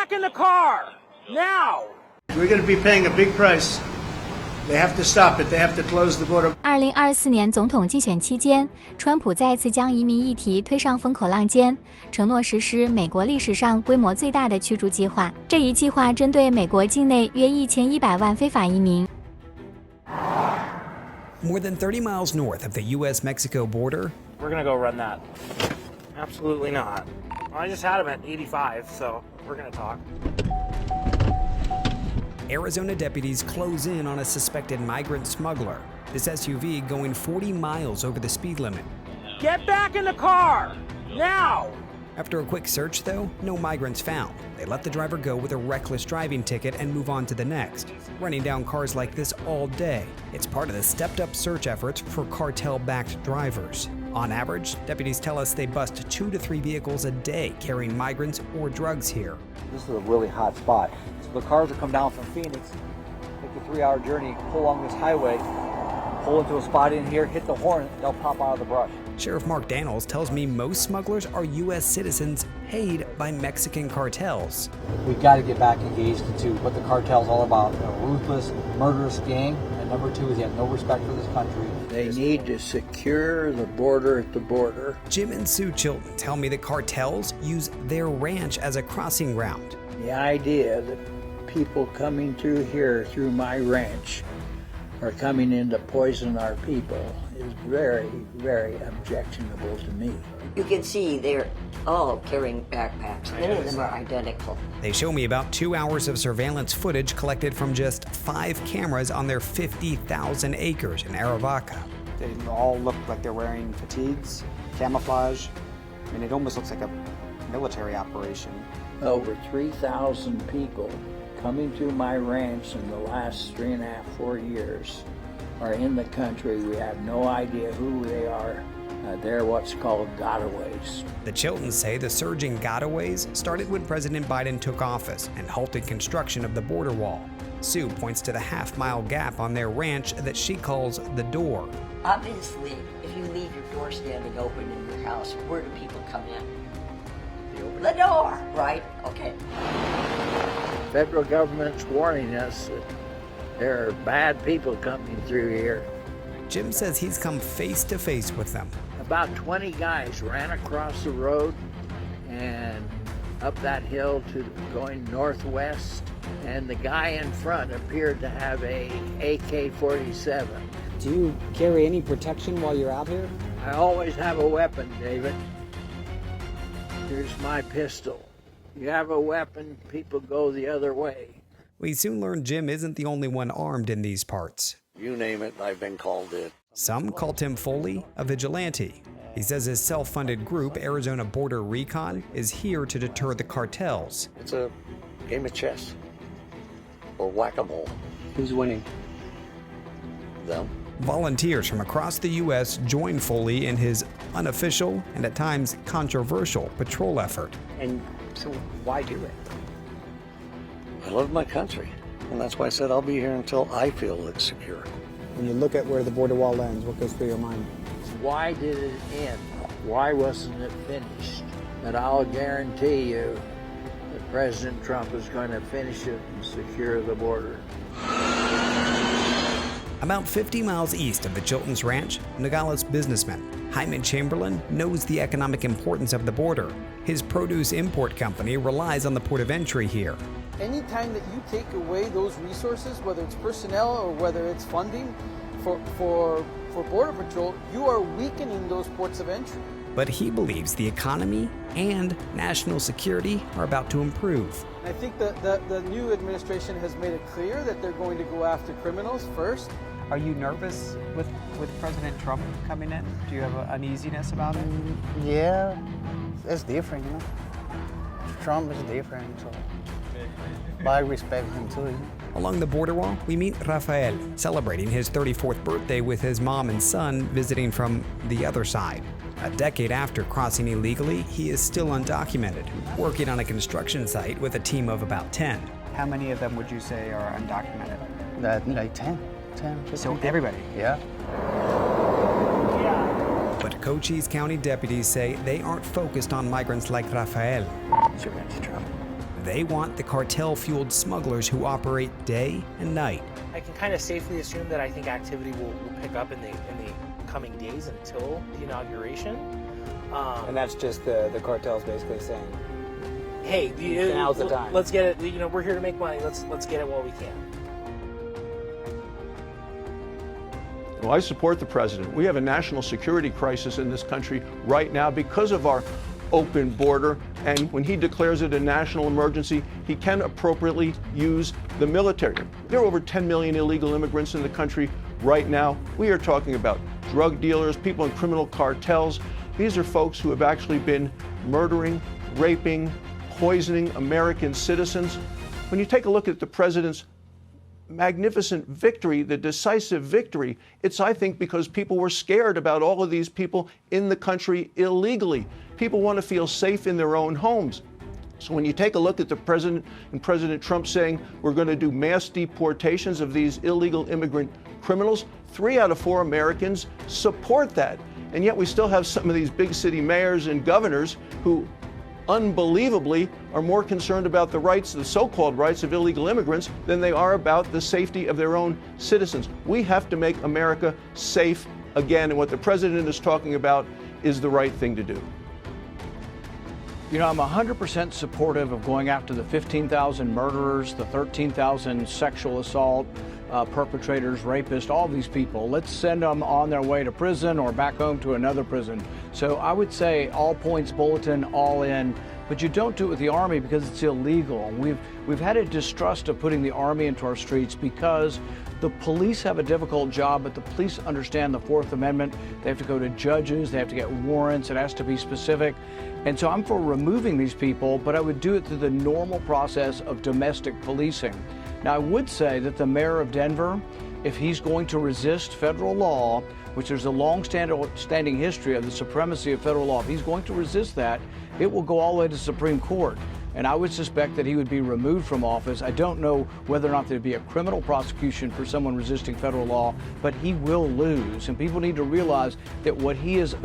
back in the car now. We're going to be paying a big price. They have to stop it. They have to close the border. 2024年总统竞选期间，川普再次将移民议题推上风口浪尖，承诺实施美国历史上规模最大的驱逐计划。这一计划针对美国境内约1100万非法移民。More than 30 miles north of the U.S.-Mexico border, We're gonna go run that. Absolutely not. I just had him at 85, so we're gonna talk. Arizona deputies close in on a suspected migrant smuggler. This SUV going 40 miles over the speed limit. Get back in the car now. After a quick search, though, no migrants found. They let the driver go with a reckless driving ticket and move on to the next, running down cars like this all day. It's part of the stepped-up search efforts for cartel-backed drivers. On average, deputies tell us they bust 2 to 3 vehicles a day carrying migrants or drugs here. This is a really hot spot. So the cars will come down from Phoenix, take a 3-hour journey, pull along this highway, pull into a spot in here, hit the horn, they'll pop out of the brush. Sheriff Mark Daniels tells me most smugglers are U.S. citizens paid by Mexican cartels. We've got to get back engaged into what the cartel's all about. A ruthless, murderous gang. And number 2 is he has no respect for this country. They need to secure the border at the border. Jim and Sue Chilton tell me that cartels use their ranch as a crossing ground. The idea that people coming through here, through my ranch, are coming in to poison our people is very, very objectionable to me. You can see they're all carrying backpacks. Many of them are identical. They show me about 2 hours of surveillance footage collected from just 5 cameras on their 50,000 acres in Aravaca. They all look like they're wearing fatigues, camouflage. I mean, it almost looks like a military operation. Over 3,000 people coming through my ranch in the last 3.5, 4 years are in the country. We have no idea who they are. They're what's called gotaways. The Chiltons say the surge in gotaways started when President Biden took office and halted construction of the border wall. Sue points to the half-mile gap on their ranch that she calls the door. Obviously, if you leave your door standing open in your house, where do people come in? They open the door, right? Okay. Federal government's warning us that there are bad people coming through here. Jim says he's come face to face with them. About 20 guys ran across the road and up that hill to going northwest, and the guy in front appeared to have a AK-47. Do you carry any protection while you're out here? I always have a weapon, David. Here's my pistol. You have a weapon, people go the other way. We soon learned Jim isn't the only one armed in these parts. You name it, I've been called in. Some call Tim Foley a vigilante. He says his self-funded group, Arizona Border Recon, is here to deter the cartels. It's a game of chess or whack-a-mole. Who's winning? Them. Volunteers from across the U.S. join Foley in his unofficial and at times controversial patrol effort. And so why do it? I love my country, and that's why I said I'll be here until I feel it's secure. When you look at where the border wall ends, what goes through your mind? Why did it end? Why wasn't it finished? But I'll guarantee you that President Trump is going to finish it and secure the border. About 50 miles east of the Chiltons Ranch, Nogales businessman Hyman Chamberlain knows the economic importance of the border. His produce import company relies on the port of entry here. Anytime that you take away those resources, whether it's personnel or whether it's funding for Border Patrol, you are weakening those ports of entry. But he believes the economy and national security are about to improve. I think that the new administration has made it clear that they're going to go after criminals first. Are you nervous with President Trump coming in? Do you have an uneasiness about it? Yeah, it's different, you know. Trump is different, so but I respect him too. You know? Along the border wall, we meet Rafael, celebrating his 34th birthday with his mom and son visiting from the other side. A decade after crossing illegally, he is still undocumented, working on a construction site with a team of about 10. How many of them would you say are undocumented? Like 10. So everybody? Yeah. But Cochise County deputies say they aren't focused on migrants like Rafael. They want the cartel-fueled smugglers who operate day and night. I can kind of safely assume that I think activity will pick up in the coming days until the inauguration. And that's just the cartels basically saying, hey, now's the time. Let's get it. You know, we're here to make money. Let's get it while we can. Well, I support the president. We have a national security crisis in this country right now because of our open border, and when he declares it a national emergency, he can appropriately use the military. There are over 10 million illegal immigrants in the country right now. We are talking about drug dealers, people in criminal cartels. These are folks who have actually been murdering, raping, poisoning American citizens. When you take a look at the president's magnificent victory, the decisive victory, it's, I think, because people were scared about all of these people in the country illegally. People want to feel safe in their own homes. So when you take a look at the president and President Trump saying we're going to do mass deportations of these illegal immigrant criminals, 3 out of 4 Americans support that. And yet we still have some of these big city mayors and governors who unbelievably are more concerned about the rights, the so-called rights of illegal immigrants than they are about the safety of their own citizens. We have to make America safe again, and what the president is talking about is the right thing to do. You know, I'm 100% supportive of going after the 15,000 murderers, the 13,000 sexual assault perpetrators, rapists, all these people. Let's send them on their way to prison or back home to another prison. So I would say all points bulletin, all in. But you don't do it with the Army because it's illegal. We've had a distrust of putting the Army into our streets because the police have a difficult job, but the police understand the Fourth Amendment. They have to go to judges, they have to get warrants, it has to be specific. And so I'm for removing these people, but I would do it through the normal process of domestic policing. Now, I would say that the mayor of Denver, if he's going to resist federal law, which there's a long-standing history of the supremacy of federal law, if he's going to resist that, it will go all the way to the Supreme Court. And I would suspect that he would be removed from office. I don't know whether or not there'd be a criminal prosecution for someone resisting federal law, but he will lose. And people need to realize that what he is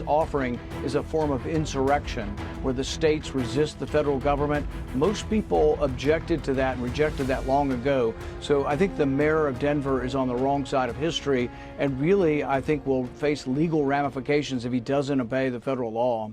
offering is a form of insurrection, where the states resist the federal government. Most people objected to that and rejected that long ago. So I think the mayor of Denver is on the wrong side of history, and really I think will face legal ramifications if he doesn't obey the federal law.